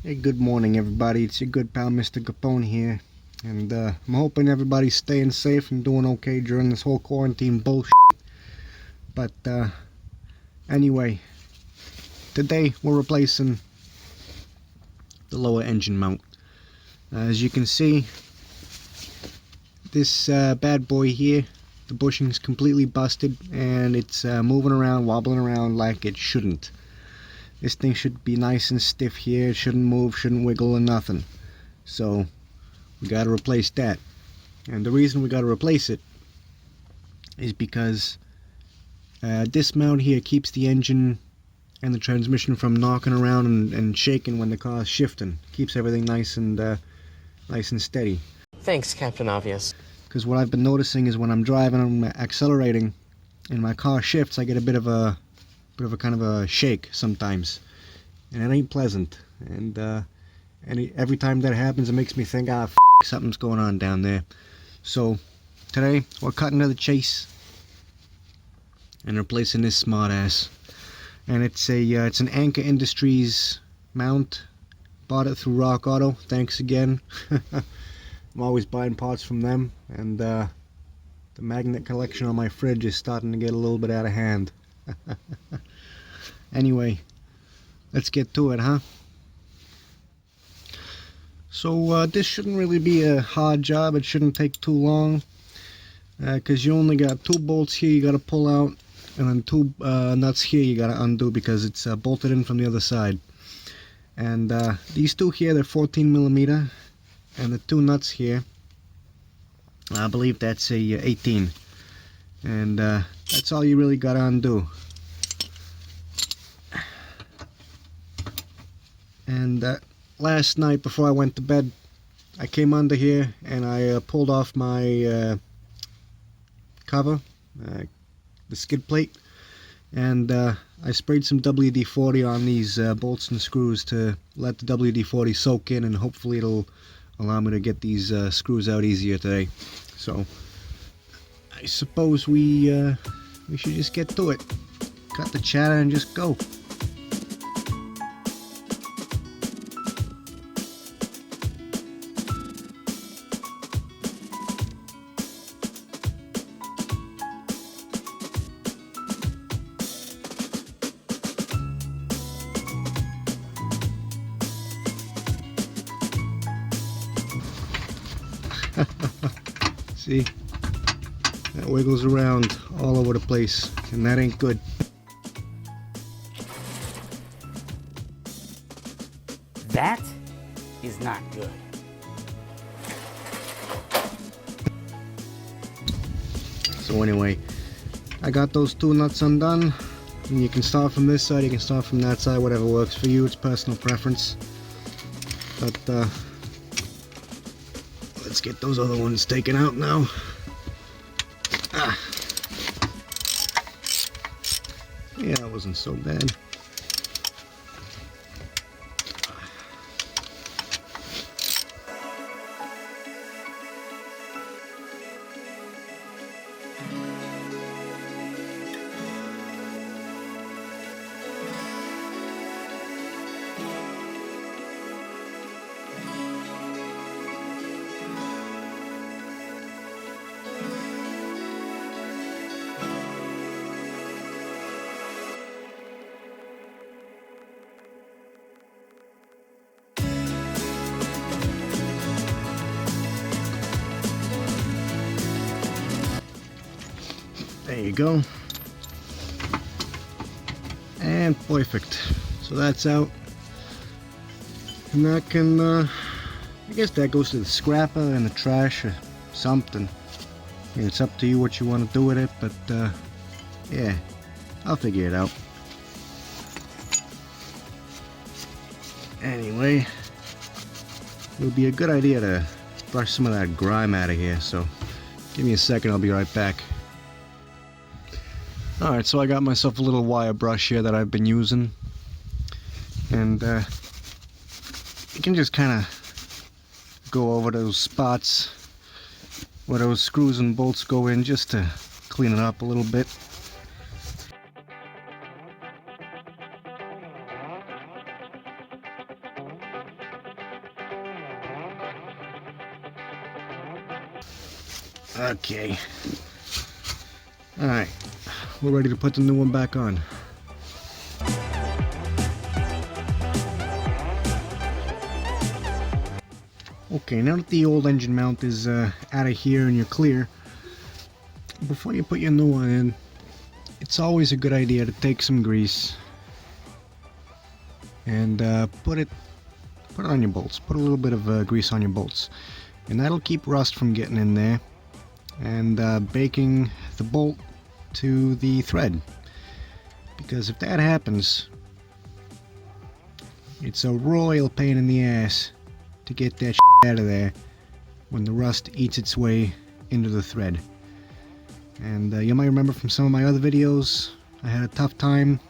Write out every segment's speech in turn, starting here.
Hey, good morning everybody, it's your good pal Mr. Capone here, and I'm hoping everybody's staying safe and doing okay during this whole quarantine bullshit. But anyway, today we're replacing the lower engine mount. As you can see, this bad boy here, the bushing's completely busted and it's moving around, wobbling around like it shouldn't. This thing should be nice and stiff here. It shouldn't move, shouldn't wiggle or nothing. So we got to replace that. And the reason we got to replace it is because this mount here keeps the engine and the transmission from knocking around and shaking when the car's shifting. Keeps everything nice and steady. Thanks, Captain Obvious. Because what I've been noticing is when I'm driving and I'm accelerating and my car shifts, I get a bit of a kind of a shake sometimes, and it ain't pleasant. And every time that happens, it makes me think, something's going on down there. So today we're cutting to the chase and replacing this smartass. And it's an Anchor Industries mount. Bought it through Rock Auto. Thanks again. I'm always buying parts from them, and the magnet collection on my fridge is starting to get a little bit out of hand. Anyway, let's get to it, huh? So this shouldn't really be a hard job. It shouldn't take too long, because you only got 2 bolts here you got to pull out, and then 2 nuts here you got to undo because it's bolted in from the other side. And these 2 here, they're 14mm, and the 2 nuts here, I believe that's a 18, and that's all you really got to undo. And last night before I went to bed, I came under here and I pulled off my cover, the skid plate, and I sprayed some WD-40 on these bolts and screws to let the WD-40 soak in, and hopefully it'll allow me to get these screws out easier today. So I suppose we should just get to it. Cut the chatter and just go. See, that wiggles around all over the place, and that ain't good. That is not good. So anyway, I got those 2 nuts undone, and you can start from this side, you can start from that side, whatever works for you. It's personal preference. But let's get those other ones taken out now. Yeah, that wasn't so bad. There you go. And perfect. So that's out. And that can, I guess that goes to the scrapper and the trash or something. I mean, it's up to you what you want to do with it, but yeah, I'll figure it out. Anyway, it would be a good idea to brush some of that grime out of here, so give me a second, I'll be right back. Alright, so I got myself a little wire brush here that I've been using, and you can just kind of go over those spots where those screws and bolts go in, just to clean it up a little bit. Okay. Alright, we're ready to put the new one back on. Okay, now that the old engine mount is out of here and you're clear, before you put your new one in, it's always a good idea to take some grease and put it on your bolts. Put a little bit of grease on your bolts, and that'll keep rust from getting in there and baking the bolt to the thread. Because if that happens, it's a royal pain in the ass to get that out of there when the rust eats its way into the thread. And you might remember from some of my other videos, I had a tough time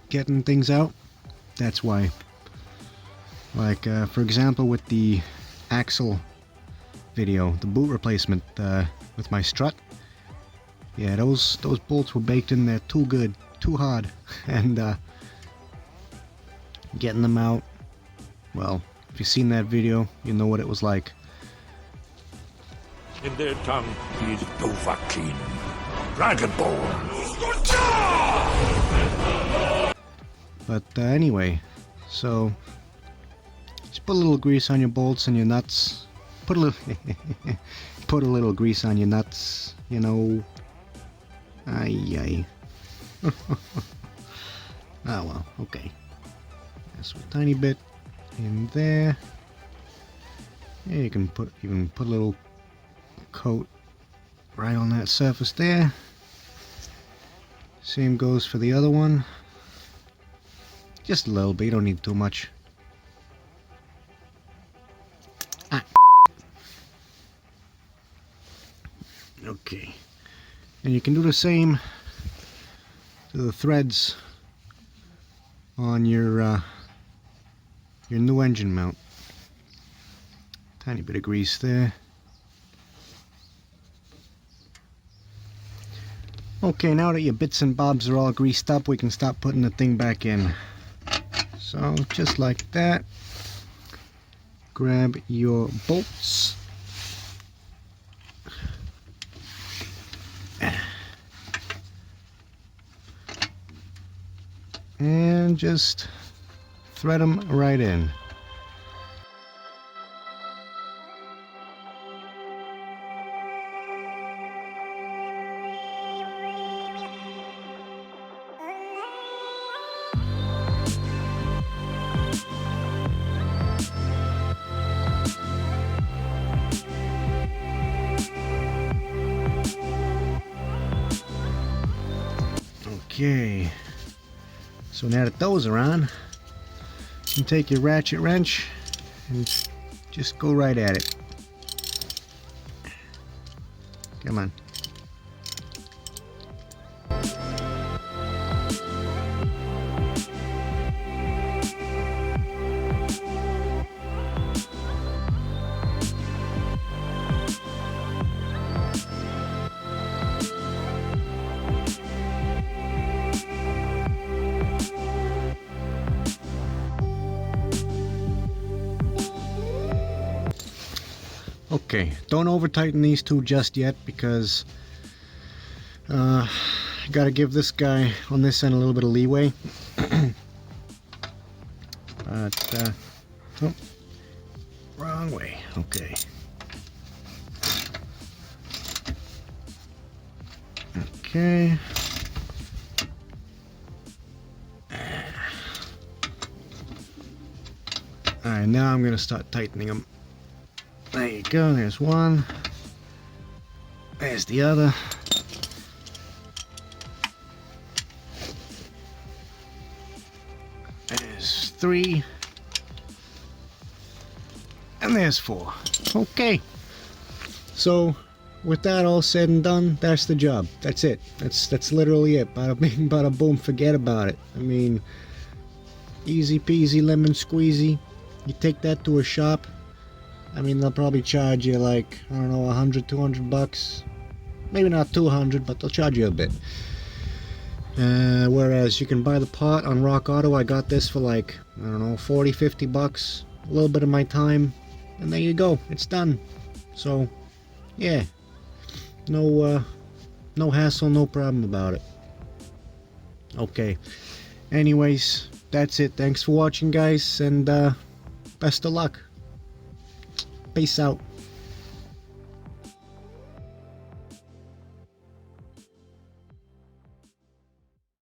getting things out. That's why. Like for example with the axle video, the boot replacement with my strut. Yeah, those bolts were baked in there too good, too hard, and getting them out, well, if you've seen that video, you know what it was like. In their tongue, he is Dovahkiin, Dragonborn. But anyway, so just put a little grease on your bolts and your nuts. Put a little grease on your nuts, you know. Ay. Oh well, okay. Just a tiny bit in there. Yeah, you can even put a little coat right on that surface there. Same goes for the other one. Just a little bit, you don't need too much. Okay, and you can do the same to the threads on your new engine mount. Tiny bit of grease there. Okay, now that your bits and bobs are all greased up, we can start putting the thing back in. So just like that, grab your bolts. And just thread them right in. Okay, so now that those are on, you can take your ratchet wrench and just go right at it. Come on. Okay, don't over tighten these two just yet because I gotta give this guy on this end a little bit of leeway. But oh, wrong way. Okay. Okay. Alright, now I'm gonna start tightening them. There you go, there's one. There's the other. There's three. And there's four. Okay. So, with that all said and done, that's the job. That's it. That's literally it. Bada bing, bada boom, forget about it. I mean, easy peasy, lemon squeezy. You take that to a shop. I mean, they'll probably charge you like, I don't know, 100, 200 bucks. Maybe not 200, but they'll charge you a bit. Whereas you can buy the part on Rock Auto. I got this for like, I don't know, 40, 50 bucks. A little bit of my time. And there you go. It's done. So, yeah. no hassle, no problem about it. Okay, anyways, that's it. Thanks for watching, guys, and best of luck. Peace out.